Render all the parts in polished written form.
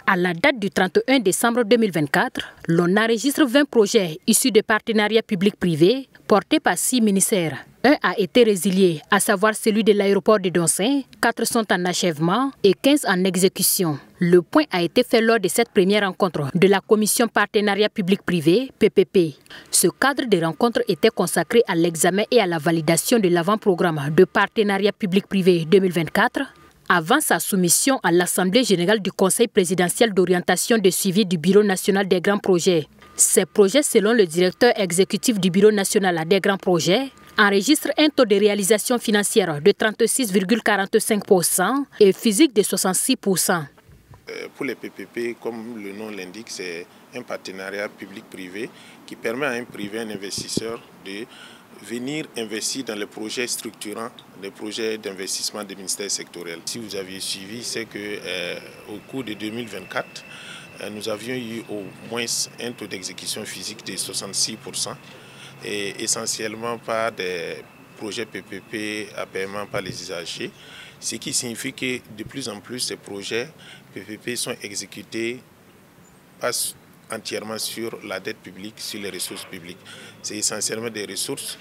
À la date du 31 décembre 2024, l'on enregistre 20 projets issus de partenariats publics-privés portés par 6 ministères. Un a été résilié, à savoir celui de l'aéroport de Doncin, 4 sont en achèvement et 15 en exécution. Le point a été fait lors de cette première rencontre de la Commission Partenariat Public-Privé, PPP. Ce cadre de rencontre était consacré à l'examen et à la validation de l'avant-programme de partenariat public-privé 2024, avant sa soumission à l'Assemblée générale du Conseil présidentiel d'orientation de suivi du Bureau national des grands projets. Ces projets, selon le directeur exécutif du Bureau national des grands projets, enregistrent un taux de réalisation financière de 36,45% et physique de 66%. Pour les PPP, comme le nom l'indique, c'est un partenariat public-privé qui permet à un privé, un investisseur, de venir investir dans les projets structurants, les projets d'investissement des ministères sectoriels. Si vous aviez suivi, c'est qu'au cours de 2024, nous avions eu au moins un taux d'exécution physique de 66%, et essentiellement par des projets PPP à paiement par les usagers, ce qui signifie que de plus en plus ces projets PPP sont exécutés entièrement sur la dette publique, sur les ressources publiques. C'est essentiellement des ressources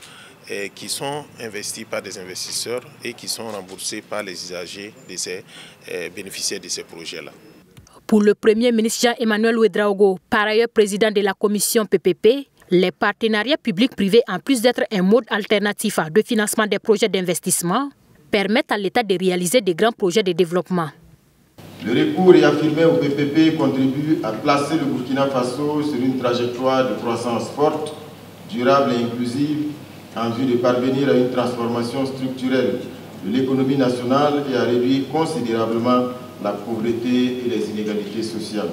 qui sont investies par des investisseurs et qui sont remboursées par les usagers de ces bénéficiaires de ces projets-là. Pour le Premier ministre Jean-Emmanuel Ouédraogo, par ailleurs président de la commission PPP, les partenariats publics-privés, en plus d'être un mode alternatif de financement des projets d'investissement, permettent à l'État de réaliser de grands projets de développement. Le recours réaffirmé au PPP contribue à placer le Burkina Faso sur une trajectoire de croissance forte, durable et inclusive, en vue de parvenir à une transformation structurelle de l'économie nationale et à réduire considérablement la pauvreté et les inégalités sociales.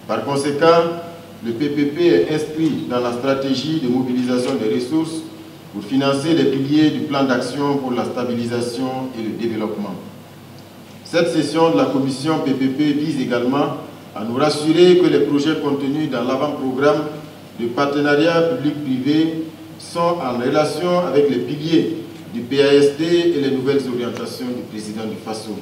Par conséquent, le PPP est inscrit dans la stratégie de mobilisation des ressources pour financer les piliers du plan d'action pour la stabilisation et le développement. Cette session de la commission PPP vise également à nous rassurer que les projets contenus dans l'avant-programme de partenariat public-privé sont en relation avec les piliers du PASD et les nouvelles orientations du président du Faso.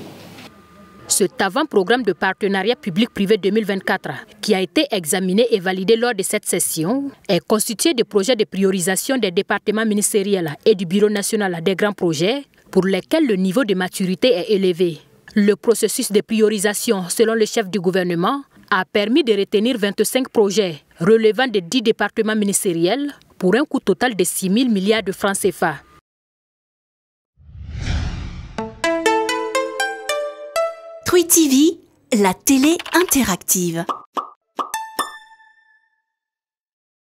Cet avant-programme de partenariat public-privé 2024, qui a été examiné et validé lors de cette session, est constitué de projets de priorisation des départements ministériels et du Bureau national des grands projets, pour lesquels le niveau de maturité est élevé. Le processus de priorisation, selon le chef du gouvernement, a permis de retenir 25 projets relevant de 10 départements ministériels pour un coût total de 6 000 milliards de francs CFA. Twi TV, la télé interactive.